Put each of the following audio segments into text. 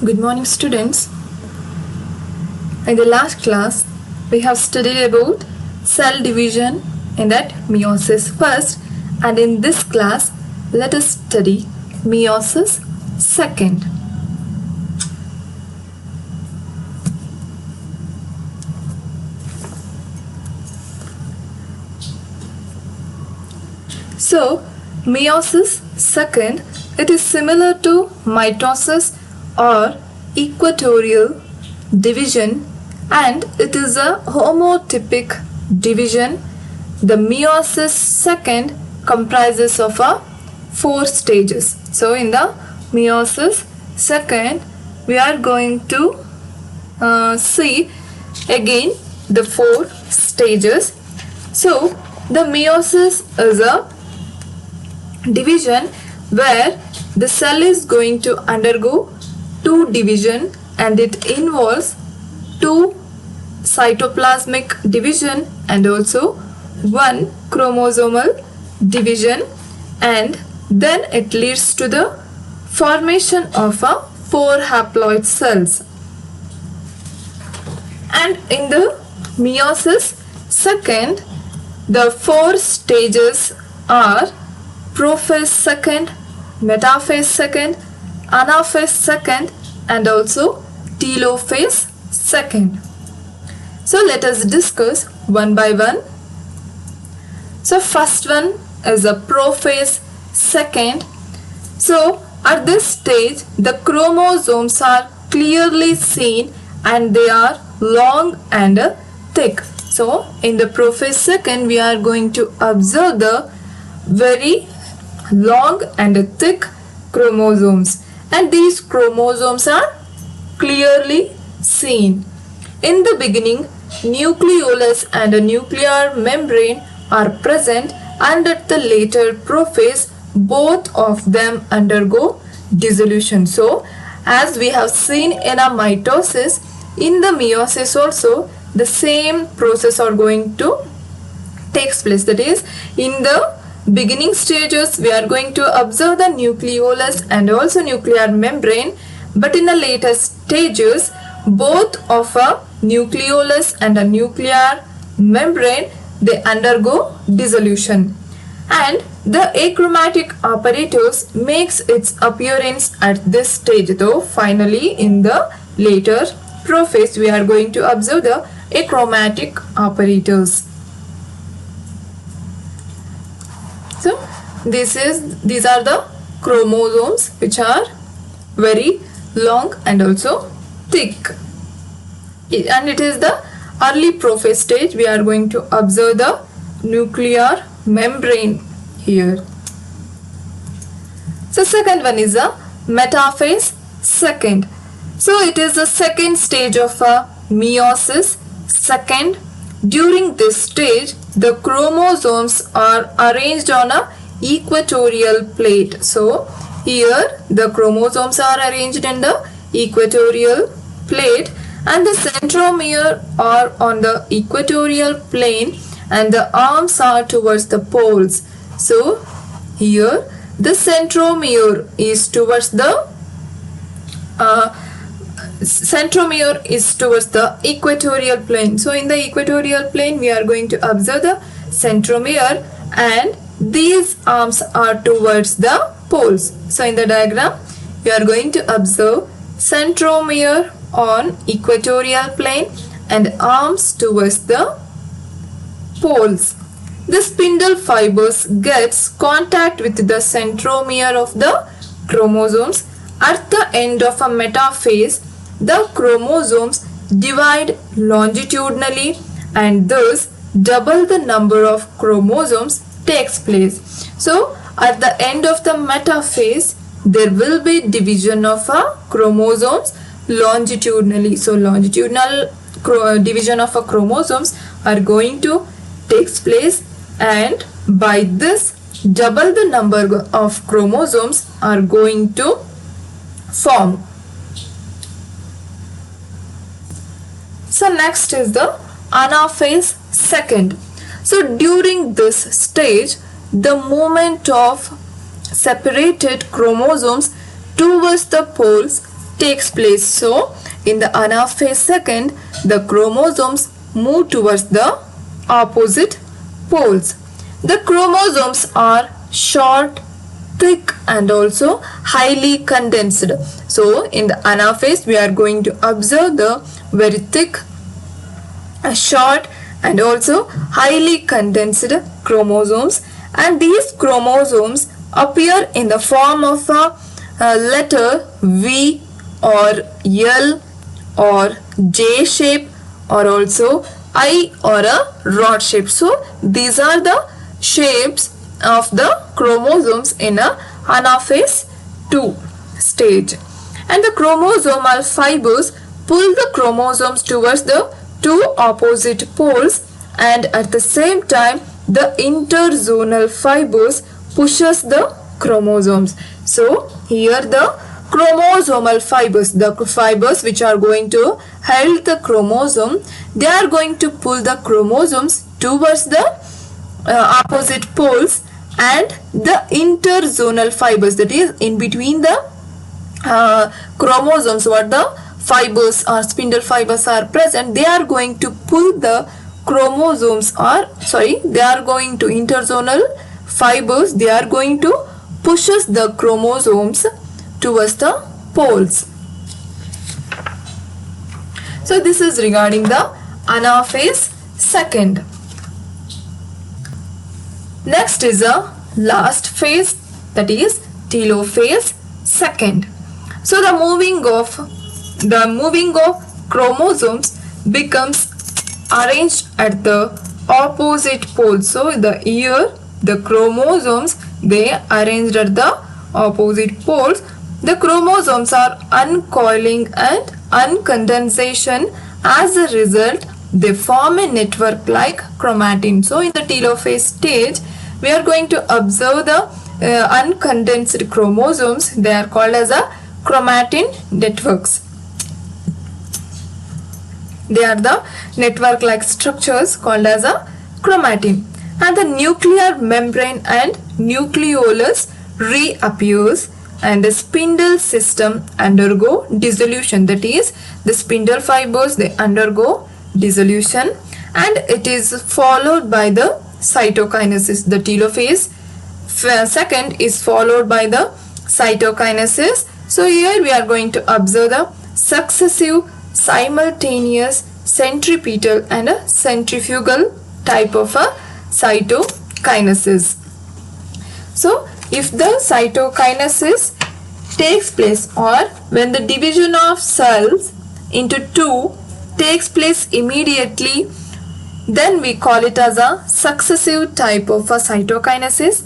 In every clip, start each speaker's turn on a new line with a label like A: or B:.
A: Good morning, students. In the last class, we have studied about cell division in that meiosis first, and in this class, let us study meiosis second. So, meiosis second, it is similar to mitosis or equatorial division, and it is a homotypic division. The meiosis second comprises of 4 stages. So in the meiosis second, we are going to see again the 4 stages. So the meiosis is a division where the cell is going to undergo 2 division, and it involves 2 cytoplasmic division and also 1 chromosomal division, and then it leads to the formation of 4 haploid cells. And in the meiosis second, the 4 stages are prophase second, metaphase second, anaphase second, and also telophase second. So let us discuss one by one. So first one is a prophase second. So at this stage, the chromosomes are clearly seen and they are long and thick. So in the prophase second, we are going to observe the very long and thick chromosomes, and these chromosomes are clearly seen. In the beginning, nucleolus and a nuclear membrane are present, and at the later prophase, both of them undergo dissolution. So as we have seen in a mitosis, in the meiosis also the same process are going to take place. That is, in the beginning stages we are going to observe the nucleolus and also nuclear membrane, but in the later stages both of a nucleolus and a nuclear membrane, they undergo dissolution, and the achromatic apparatus makes its appearance at this stage. Though finally in the later prophase we are going to observe the achromatic apparatus. So these are the chromosomes which are very long and also thick, and it is the early prophase stage. We are going to observe the nuclear membrane here. So second one is a metaphase second. So it is the second stage of a meiosis second. During this stage, the chromosomes are arranged on a equatorial plate. So here the chromosomes are arranged in the equatorial plate, and the centromere are on the equatorial plane and the arms are towards the poles. So here the centromere is towards the equatorial plane. So in the equatorial plane we are going to observe the centromere, and these arms are towards the poles. So in the diagram we are going to observe centromere on equatorial plane and arms towards the poles. The spindle fibers gets contact with the centromere of the chromosomes. At the end of a metaphase, the chromosomes divide longitudinally, and thus double the number of chromosomes takes place. So at the end of the metaphase, there will be division of chromosomes longitudinally. So longitudinal division of chromosomes are going to take place, and by this double the number of chromosomes are going to form. So next is the anaphase second. So during this stage, the movement of separated chromosomes towards the poles takes place. So in the anaphase second, the chromosomes move towards the opposite poles. The chromosomes are short, thick and also highly condensed. So in the anaphase we are going to observe the very thick, short and also highly condensed chromosomes, and these chromosomes appear in the form of a letter V or L or J shape or also I or a rod shape. So these are the shapes of the chromosomes in a anaphase 2 stage. And the chromosomal fibers pull the chromosomes towards the two opposite poles, and at the same time the interzonal fibers pushes the chromosomes. So here the chromosomal fibers, the fibers which are going to hold the chromosome, they are going to pull the chromosomes towards the opposite poles, and the interzonal fibers, that is in between the chromosomes, what the fibers or spindle fibers are present, they are going to pull the chromosomes, or they are going to interzonal fibers, they are going to pushes the chromosomes towards the poles. So this is regarding the anaphase second. Next is a last phase, that is telophase second. So the moving of chromosomes becomes arranged at the opposite poles. So the chromosomes, they arranged at the opposite poles. The chromosomes are uncoiling and uncondensation. As a result, they form a network like chromatin. So in the telophase stage, we are going to observe the uncondensed chromosomes. They are called as a chromatin networks. They are the network like structures called as a chromatin. And the nuclear membrane and nucleolus reappears, and the spindle system undergo dissolution, that is the spindle fibers, they undergo dissolution, and it is followed by the cytokinesis. The telophase second is followed by the cytokinesis. So here we are going to observe the successive simultaneous centripetal and a centrifugal type of a cytokinesis. So if the cytokinesis takes place, or when the division of cells into two takes place immediately, then we call it as a successive type of a cytokinesis.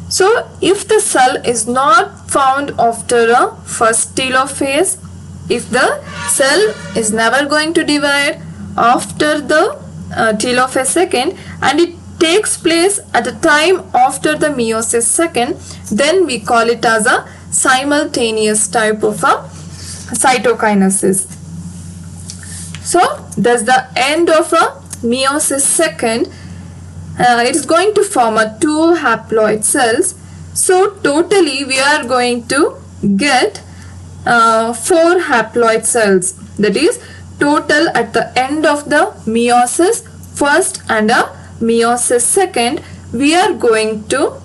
A: So if the cell is not found after a first telophase, if the cell is never going to divide after the telophase second, and it takes place at a time after the meiosis second, then we call it as a simultaneous type of a cytokinesis. So that's the end of a meiosis second. It is going to form a 2 haploid cells. So totally we are going to get 4 haploid cells. That is total at the end of the meiosis first and a meiosis second, we are going to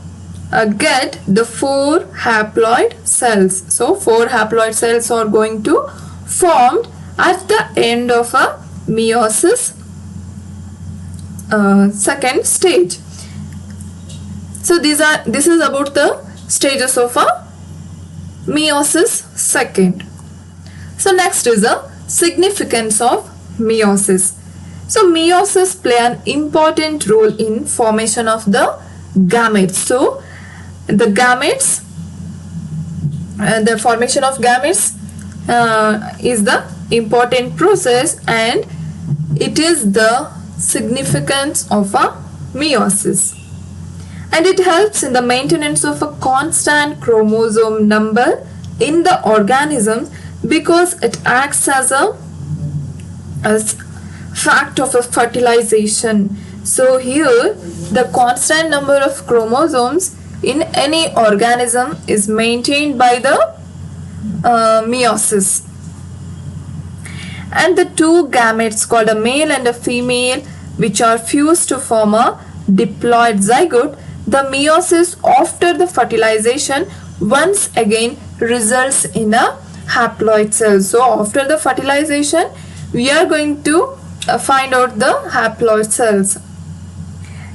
A: get the 4 haploid cells. So 4 haploid cells are going to formed at the end of a meiosis second stage. So this is about the stages of a meiosis second. So next is the significance of meiosis. So meiosis play an important role in formation of the gametes. So the gametes, the formation of gametes is the important process, and it is the significance of a meiosis, and it helps in the maintenance of a constant chromosome number in the organism, because it acts as fact of a fertilization. So here the constant number of chromosomes in any organism is maintained by the meiosis. and the two gametes called a male and a female which are fused to form a diploid zygote, the meiosis after the fertilization once again results in a haploid cell. So after the fertilization we are going to find out the haploid cells.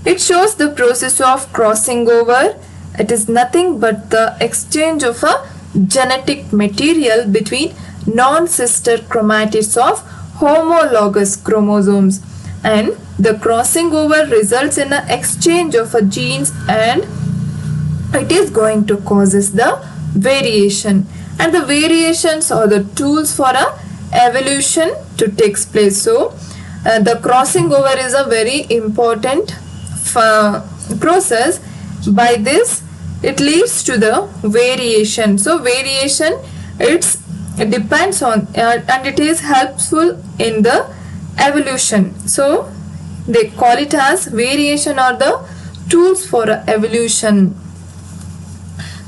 A: It shows the process of crossing over. It is nothing but the exchange of a genetic material between non-sister chromatids of homologous chromosomes, and the crossing over results in an exchange of a genes, and it is going to causes the variation, and the variations are the tools for a evolution to takes place. So the crossing over is a very important process. By this it leads to the variation. So variation, it depends on and it is helpful in the evolution. So they call it as variation or the tools for evolution.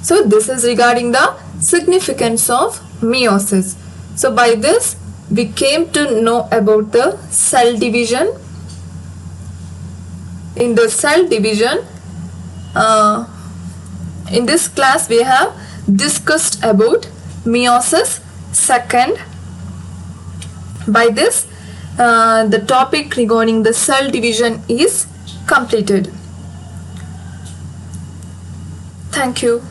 A: So this is regarding the significance of meiosis. So by this we came to know about the cell division. In the cell division, in this class we have discussed about meiosis second. By this the topic regarding the cell division is completed. Thank you.